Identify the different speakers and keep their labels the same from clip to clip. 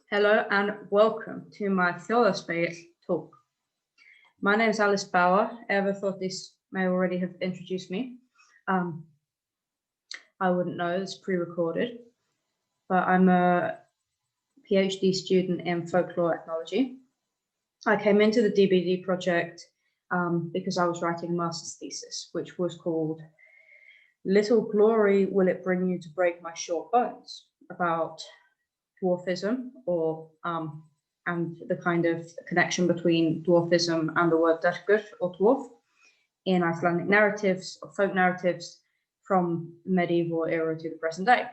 Speaker 1: Hello and welcome to my Þjóðarspeglinum talk. My name is Alice Bauer. Ever thought this may already have introduced me. I wouldn't know, it's pre-recorded, but I'm a PhD student in folklore ethnology. I came into the DBD project because I was writing a master's thesis, which was called Little Glory Will It Bring You to Break My Short Bones, about dwarfism and the kind of connection between dwarfism and the word dvergur or dwarf in Icelandic narratives or folk narratives from the medieval era to the present day.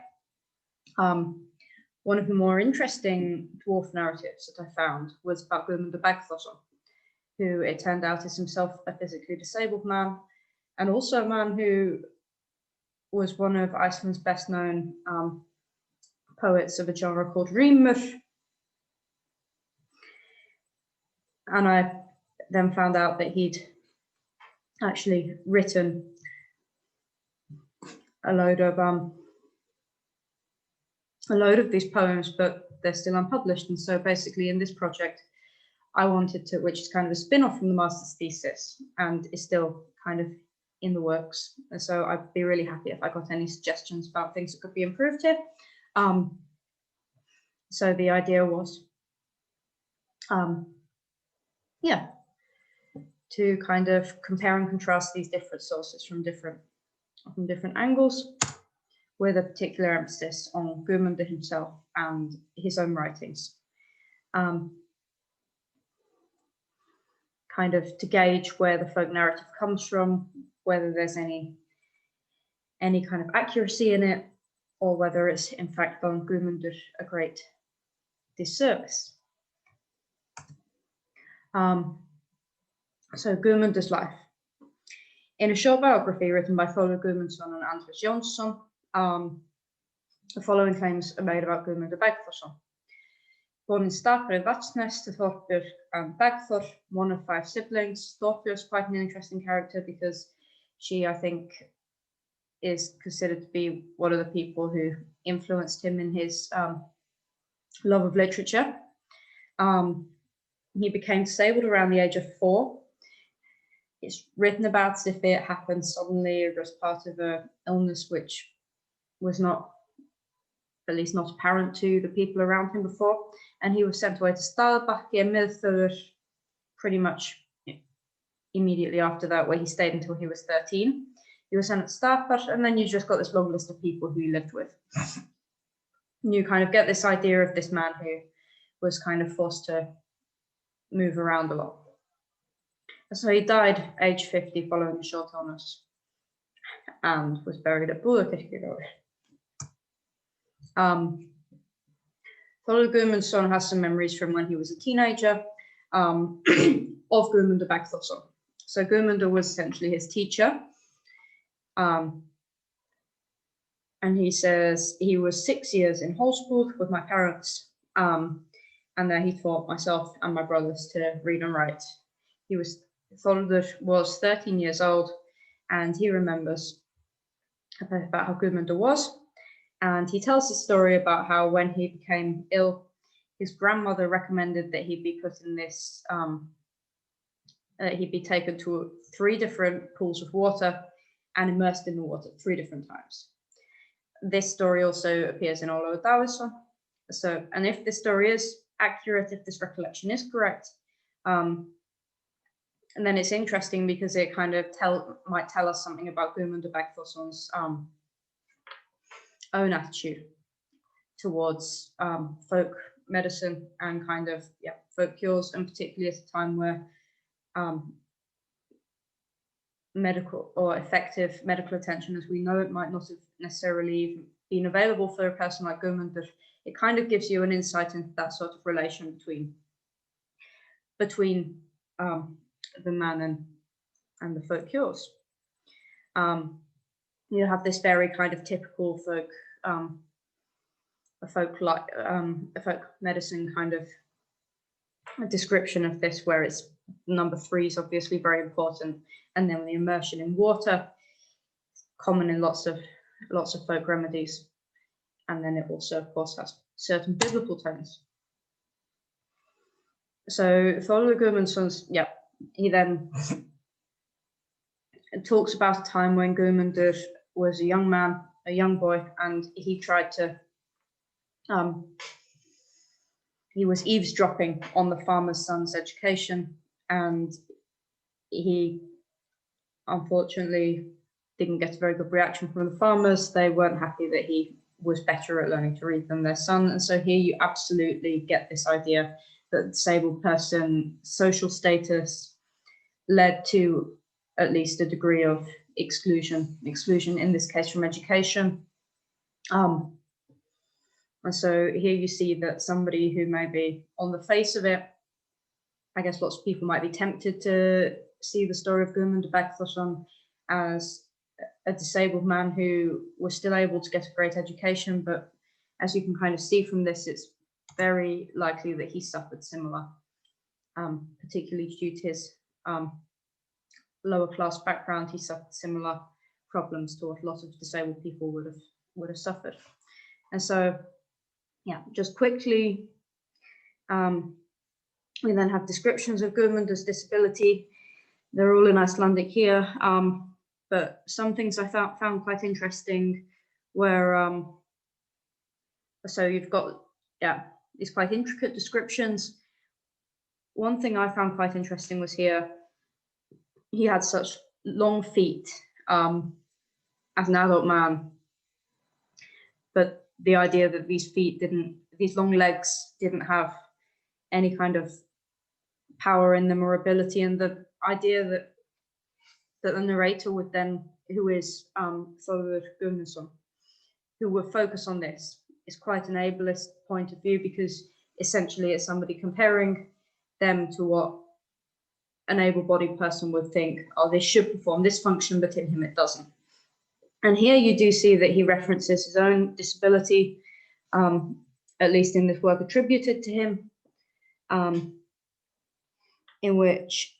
Speaker 1: One of the more interesting dwarf narratives that I found was about Guðmundur Bergþórsson, who it turned out is himself a physically disabled man, and also a man who was one of Iceland's best known poets of a genre called rímur. And I then found out that he'd actually written a load of these poems, but they're still unpublished. And so basically in this project, I wanted to, which is kind of a spin-off from the master's thesis and is still kind of in the works. And so I'd be really happy if I got any suggestions about things that could be improved here. So the idea was, to kind of compare and contrast these different sources from different angles, with a particular emphasis on Guðmundur himself and his own writings. Kind of to gauge where the folk narrative comes from, whether there's any kind of accuracy in it, or whether it's in fact done Guðmundur a great disservice. So Guðmundur's life. In a short biography written by Þórir Guðmundsson and Andrés Jónsson, the following claims are made about Guðmundur Bergþórsson. Born in Stapr in Vatnsnes to Þorbjörg and Bergþór, one of 5 siblings. Þorbjörg's quite an interesting character because she, I think, is considered to be one of the people who influenced him in his love of literature. He became disabled around the age of 4. It's written about as if it happened suddenly or as part of an illness which was not, at least not apparent to the people around him before. And he was sent away to Staðarbakki and Miðþurr pretty much immediately after that, where he stayed until he was 13. He was sent to Stapr, and then you just got this long list of people who he lived with. You kind of get this idea of this man who was kind of forced to move around a lot. So he died age 50 following a short illness and was buried at Búðarkirkjugarður. Þórir Guðmundsson has some memories from when he was a teenager of Guðmundur Bergþórsson. So Guðmundur was essentially his teacher. And he says he was 6 years in Hallsbúð with my parents, and then he taught myself and my brothers to read and write. Þórður was 13 years old, and he remembers about how Guðmundur was. And he tells the story about how when he became ill, his grandmother recommended that he be put in this, he'd be taken to 3 different pools of water and immersed in the water 3 different times. This story also appears in Ólafur Davíðsson. So, and if this story is accurate, if this recollection is correct, and then it's interesting because it kind of might tell us something about Guðmundur Bergþórsson's own attitude towards folk medicine and kind of folk cures, and particularly at a time where medical or effective medical attention as we know it might not have necessarily been available for a person like Guðmundur. It kind of gives you an insight into that sort of relation between the man and the folk cures. You have this very kind of typical folk medicine kind of a description of this, where it's number 3 is obviously very important, and then the immersion in water, common in lots of folk remedies, and then it also, of course, has certain biblical tones. So Thorleifur Guðmundsson, yeah, he then talks about a time when Guðmundur was a young man, a young boy, and he tried to, he was eavesdropping on the farmer's son's education, and he unfortunately didn't get a very good reaction from the farmers. They weren't happy that he was better at learning to read than their son. And so here you absolutely get this idea that the disabled person social status led to at least a degree of exclusion in this case from education. And so here you see that somebody who maybe on the face of it, I guess lots of people might be tempted to see the story of Guðmundur Bergþórsson as a disabled man who was still able to get a great education, but as you can kind of see from this, it's very likely that he suffered similar, particularly due to his lower class background. He suffered similar problems to what a lot of disabled people would have suffered. And so, yeah, just quickly, we then have descriptions of Guðmundur's disability. They're all in Icelandic here, but some things I found quite interesting were, so you've got, yeah, these quite intricate descriptions. One thing I found quite interesting was here, he had such long feet as an adult man, but the idea that these feet these long legs didn't have any kind of power in them or ability, and the idea that the narrator would then, who is Þórður Guðmundsson, who will focus on this, is quite an ableist point of view, because essentially it's somebody comparing them to what an able-bodied person would think, oh, they should perform this function, but in him it doesn't. And here you do see that he references his own disability, at least in this work attributed to him, in which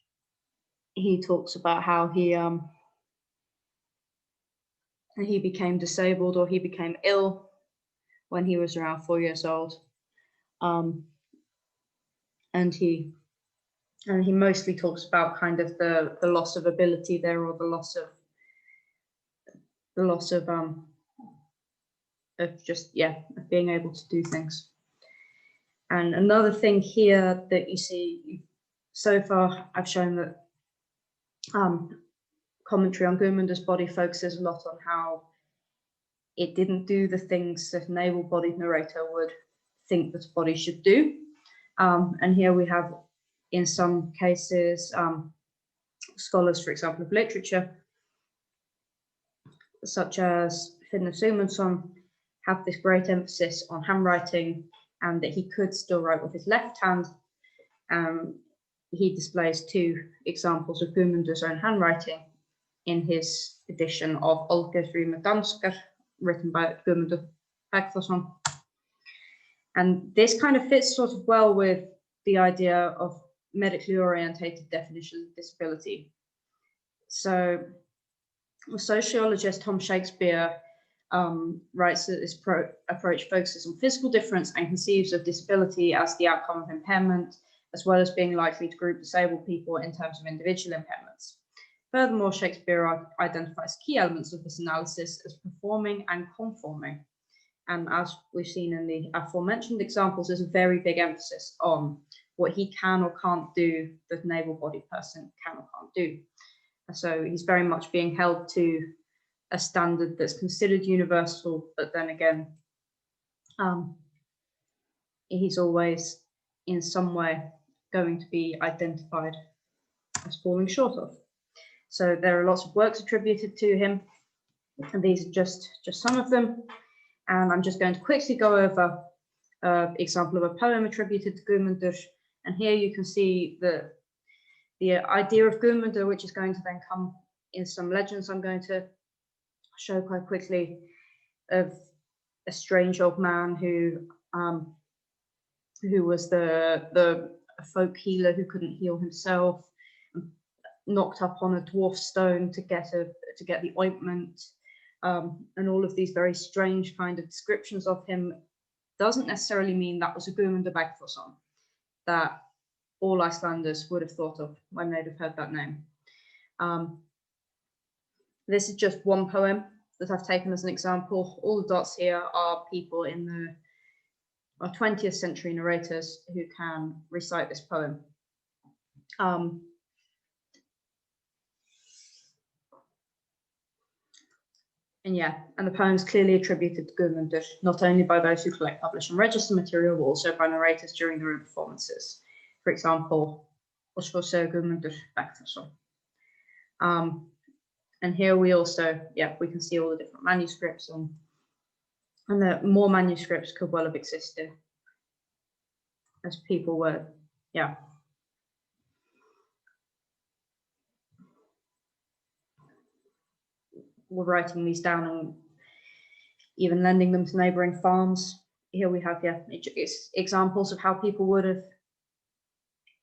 Speaker 1: he talks about how he became disabled, or he became ill when he was around 4 years old, and he mostly talks about kind of the loss of ability there, or the loss of just, yeah, of being able to do things. And another thing here that you see, so far I've shown that commentary on Guðmundur's body focuses a lot on how it didn't do the things that an able-bodied narrator would think that a body should do. And here we have, in some cases, scholars, for example, of literature, such as Finnur Sigmundsson, have this great emphasis on handwriting, and that he could still write with his left hand. He displays 2 examples of Guðmundur's own handwriting in his edition of Olgersrými Danskar, written by Guðmundur Bergþórsson. And this kind of fits sort of well with the idea of medically orientated definition of disability. So sociologist Tom Shakespeare writes that this approach focuses on physical difference and conceives of disability as the outcome of impairment, as well as being likely to group disabled people in terms of individual impairments. Furthermore, Shakespeare identifies key elements of this analysis as performing and conforming. And as we've seen in the aforementioned examples, there's a very big emphasis on what he can or can't do that an able-bodied person can or can't do. So he's very much being held to a standard that's considered universal, but then again, he's always in some way going to be identified as falling short of. So there are lots of works attributed to him, and these are just some of them. And I'm just going to quickly go over an example of a poem attributed to Guðmundur. And here you can see the idea of Guðmundur, which is going to then come in some legends I'm going to show quite quickly, of a strange old man who was a folk healer who couldn't heal himself, knocked up on a dwarf stone to get the ointment, and all of these very strange kind of descriptions of him. Doesn't necessarily mean that was a Guðmundur Bergþórsson, that all Icelanders would have thought of when they'd have heard that name. This is just one poem that I've taken as an example. All the dots here are people in the 20th century narrators who can recite this poem. And the poem's clearly attributed to Guðmundur, not only by those who collect, publish, and register material, but also by narrators during their own performances. For example, Osvosa Guðmundur Bergþórsson. And here we also, we can see all the different manuscripts, and that more manuscripts could well have existed as people were, were writing these down and even lending them to neighboring farms. Here we have, examples of how people would have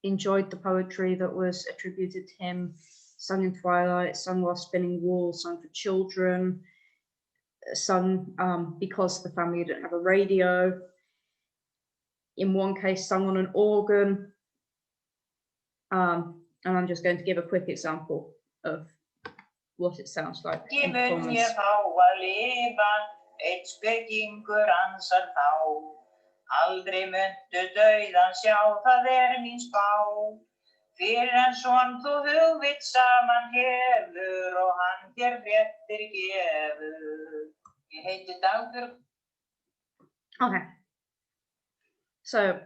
Speaker 1: enjoyed the poetry that was attributed to him, sung in twilight, sung while spinning wool, sung for children, sung because the family didn't have a radio. In one case, sung on an organ. And I'm just going to give a quick example of what it sounds like.
Speaker 2: Aldrei muntu dauðan sjá, það mín spá. Fyrir en son þú hugvit saman hefur og hann þér fréttir gefur. Ég heiti Dagbjörg.
Speaker 1: Okay. So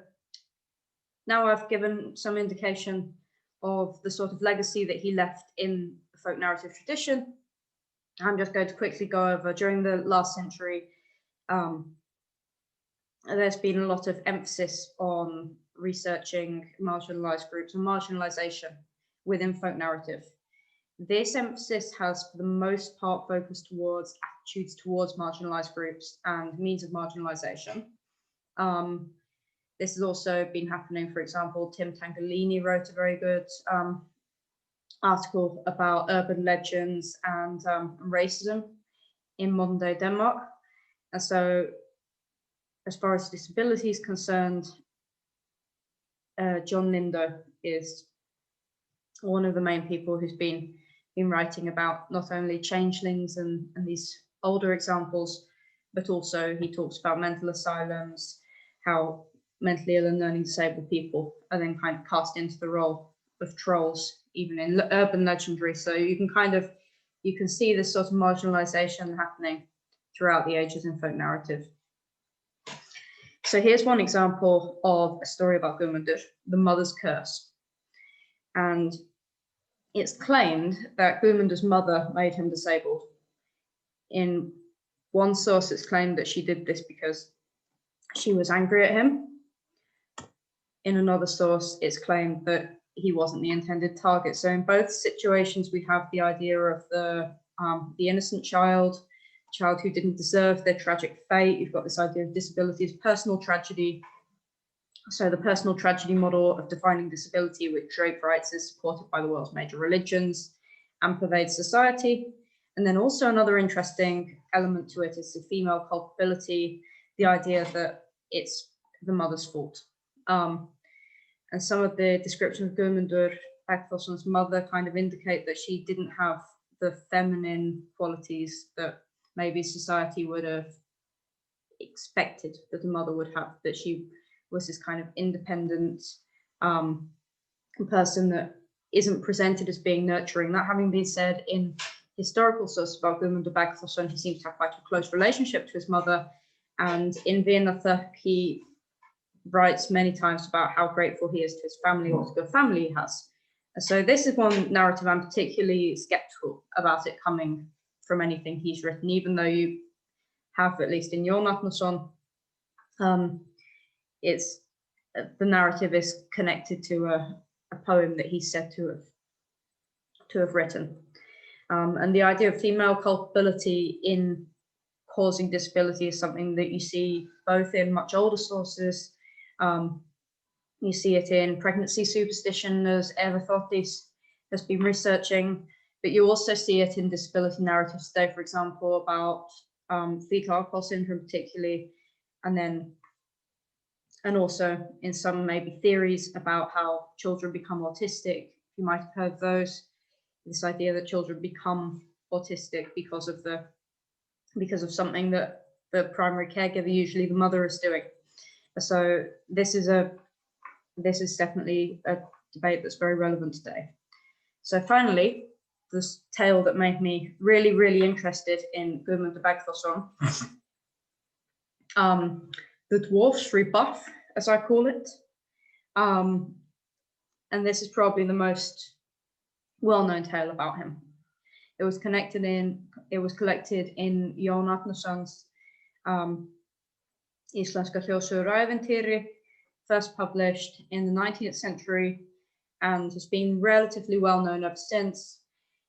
Speaker 1: now I've given some indication of the sort of legacy that he left in the folk narrative tradition. I'm just going to quickly go over, during the last century, there's been a lot of emphasis on researching marginalized groups and marginalization within folk narrative. This emphasis has, for the most part, focused towards attitudes towards marginalized groups and means of marginalization. This has also been happening. For example, Tim Tangolini wrote a very good article about urban legends and racism in modern day Denmark. And so, as far as disability is concerned, John Lindo is one of the main people who's been writing about not only changelings and these older examples, but also he talks about mental asylums, how mentally ill and learning disabled people are then kind of cast into the role of trolls, even in urban legendary. So you can see this sort of marginalization happening throughout the ages in folk narrative. So here's one example of a story about Guðmundur, the mother's curse. And it's claimed that Guðmundur's mother made him disabled. In one source, it's claimed that she did this because she was angry at him. In another source, it's claimed that he wasn't the intended target. So in both situations, we have the idea of the innocent child who didn't deserve their tragic fate. You've got this idea of disability as personal tragedy. So the personal tragedy model of defining disability, which Drake writes, is supported by the world's major religions and pervades society. And then also another interesting element to it is the female culpability, the idea that it's the mother's fault. And some of the descriptions of Guðmundur Bergþórsson's mother kind of indicate that she didn't have the feminine qualities that maybe society would have expected that a mother would have, that she was this kind of independent person that isn't presented as being nurturing. That having been said, in historical sources about Guðmundur Bergþórsson, he seems to have quite a close relationship to his mother. And in Vinarþökk, he writes many times about how grateful he is to his family, what a good family he has. And so this is one narrative I'm particularly skeptical about it coming from anything he's written, even though you have, at least in Jón Árnason, it's the narrative is connected to a poem that he's said to have written. And the idea of female culpability in causing disability is something that you see both in much older sources. You see it in pregnancy superstition, as Eva Thottis has been researching, but you also see it in disability narratives today, for example, about fetal alcohol syndrome particularly, and then and also in some maybe theories about how children become autistic. You might have heard those. This idea that children become autistic because of something that the primary caregiver, usually the mother, is doing. So this is definitely a debate that's very relevant today. So finally, this tale that made me really, really interested in Guðmundur Bergþórsson, the dwarf's rebirth, as I call it. And this is probably the most well-known tale about him. It was collected in Jón Árnason's Íslenskar þjóðsögur og ævintýri, first published in the 19th century, and has been relatively well known ever since.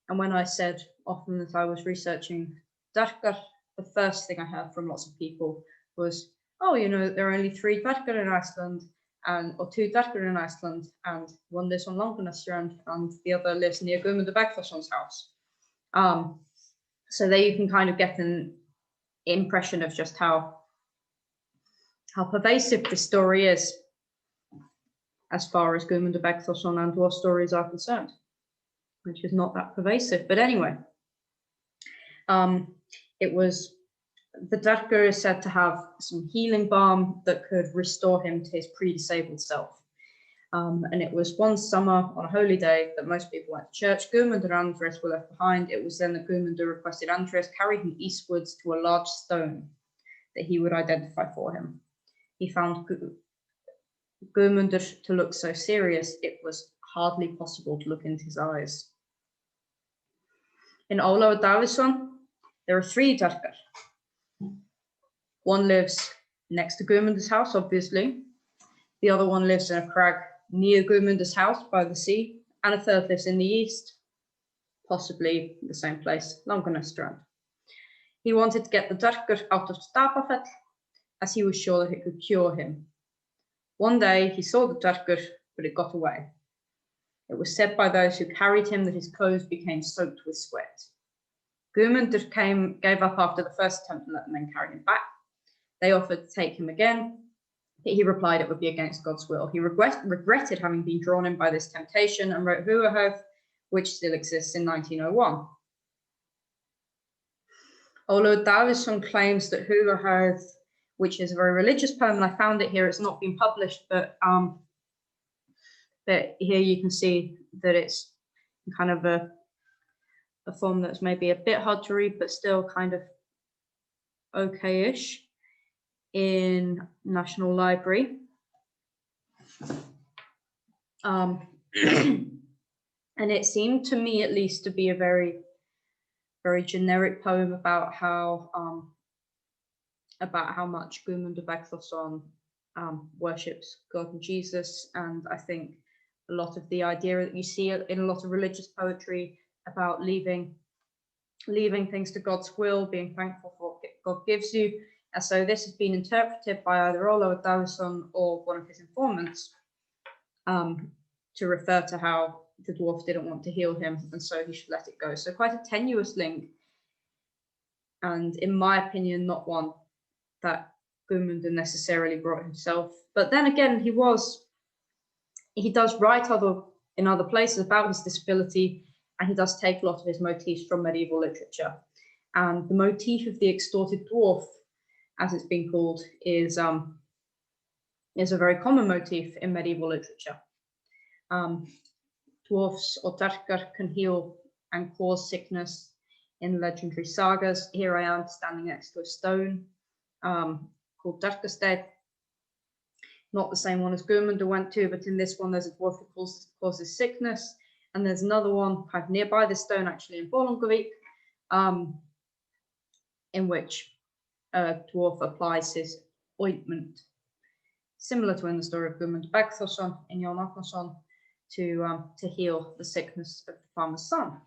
Speaker 1: And when I said often that I was researching dvergar, the first thing I heard from lots of people was, oh, you know, there are only 3 dvergar in Iceland, or 2 dvergar in Iceland, and one lives on Langanesstrand and the other lives near Guðmundur Bergþórsson's house. So there you can kind of get an impression of just how pervasive this story is, as far as Guðmundur Bergþórsson and dwarf stories are concerned, which is not that pervasive. But anyway, the dvergar is said to have some healing balm that could restore him to his pre-disabled self. And it was one summer on a holy day that most people went to church. Guðmundur and Andres were left behind. It was then that Guðmundur requested Andres carry him eastwards to a large stone that he would identify for him. He found Guðmundur to look so serious, it was hardly possible to look into his eyes. In Ólafur Davíðsson, there are 3 dvergar. One lives next to Guðmundur's house, obviously. The other one lives in a crag near Guðmundur's house by the sea, and a third lives in the east, possibly the same place, Langanesstrand. He wanted to get the dvergar out of Stapafell, as he was sure that it could cure him. One day he saw the dvergar, but it got away. It was said by those who carried him that his clothes became soaked with sweat. Guðmundur gave up after the first attempt to let the men carry him back. They offered to take him again, but he replied it would be against God's will. He regretted having been drawn in by this temptation and wrote Huahöf, which still exists in 1901. Ólafur Davíðsson claims that Huahöf, which is a very religious poem, and I found it here, it's not been published, but here you can see that it's kind of a form that's maybe a bit hard to read, but still kind of okay-ish, in National Library. And it seemed to me, at least, to be a very, very generic poem about how much Guðmundur Bergþórsson worships God and Jesus. And I think a lot of the idea that you see in a lot of religious poetry about leaving things to God's will, being thankful for what God gives you. And so this has been interpreted by either Ólafur Davíðsson or one of his informants to refer to how the dwarf didn't want to heal him, and so he should let it go. So quite a tenuous link, and in my opinion, not one that Guðmundur necessarily brought himself. But then again, he does write in other places about his disability, and he does take a lot of his motifs from medieval literature. And the motif of the extorted dwarf, as it's been called, is a very common motif in medieval literature. Dwarfs or dvergar can heal and cause sickness in legendary sagas. Here I am standing next to a stone called Dvergasteinn. Not the same one as Guðmundur went to, but in this one there's a dwarf who causes sickness, and there's another one kind of nearby this stone, actually in Bolungarvík, in which a dwarf applies his ointment, similar to in the story of Guðmundur Bergþórsson in Jón Árnason, to heal the sickness of the farmer's son.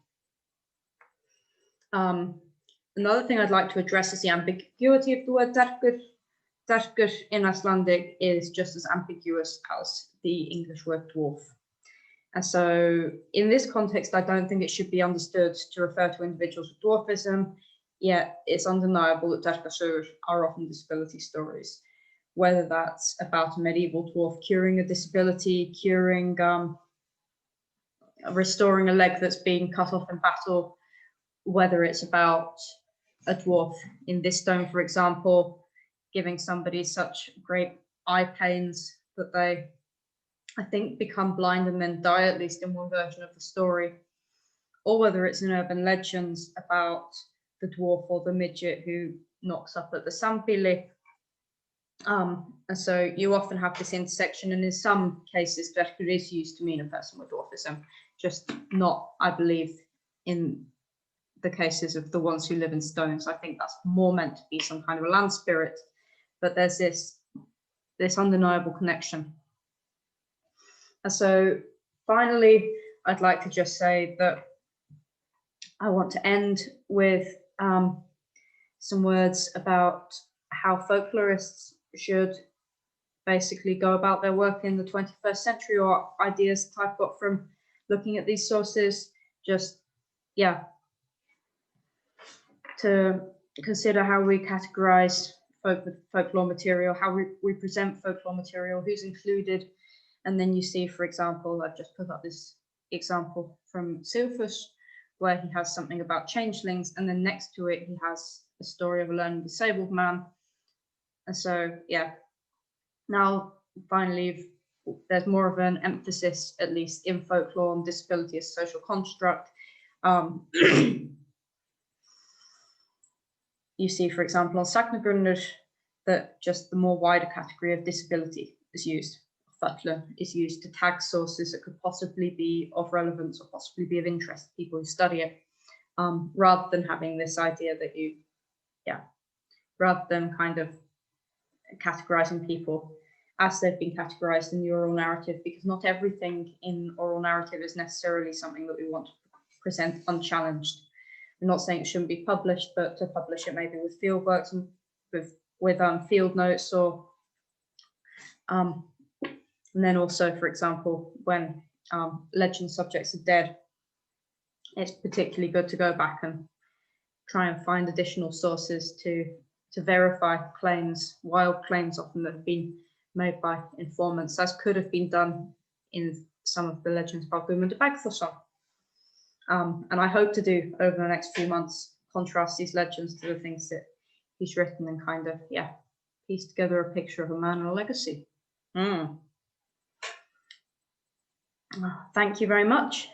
Speaker 1: Another thing I'd like to address is the ambiguity of the word dvergur. Dvergur in Icelandic is just as ambiguous as the English word dwarf. And so in this context, I don't think it should be understood to refer to individuals with dwarfism, yet it's undeniable that dvergasögur are often disability stories. whether that's about a medieval dwarf curing a disability, restoring a leg that's been cut off in battle, whether it's about a dwarf in this stone, for example, giving somebody such great eye pains that they, I think, become blind and then die, at least in one version of the story, or whether it's in urban legends about the dwarf or the midget who knocks up at the Sandbili. And so you often have this intersection, and in some cases, Dverkur is used to mean a person with dwarfism, just not, I believe, in the cases of the ones who live in stones. I think that's more meant to be some kind of a land spirit, but there's this undeniable connection. And so finally, I'd like to just say that I want to end with some words about how folklorists should basically go about their work in the 21st century, or ideas that I've got from looking at these sources, just, yeah, to consider how we categorize folklore material, how we present folklore material, who's included. And then you see, for example, I've just put up this example from Silfus, where he has something about changelings, and then next to it, he has a story of a learning disabled man. And so, yeah, now finally, there's more of an emphasis, at least in folklore, on disability as a social construct. You see, for example, on Sagnagrunner, that just the more wider category of disability is used. Fötlun is used to tag sources that could possibly be of relevance or possibly be of interest to people who study it, rather than having this idea that rather than kind of categorizing people as they've been categorized in the oral narrative, because not everything in oral narrative is necessarily something that we want to present unchallenged. I'm not saying it shouldn't be published, but to publish it maybe with field works and with field notes, or and then also, for example, when legend subjects are dead, it's particularly good to go back and try and find additional sources to verify claims, wild claims often that have been made by informants, as could have been done in some of the legends by Guðmundur Bergþórsson. And I hope to do over the next few months, contrast these legends to the things that he's written and kind of, piece together a picture of a man and a legacy. Thank you very much.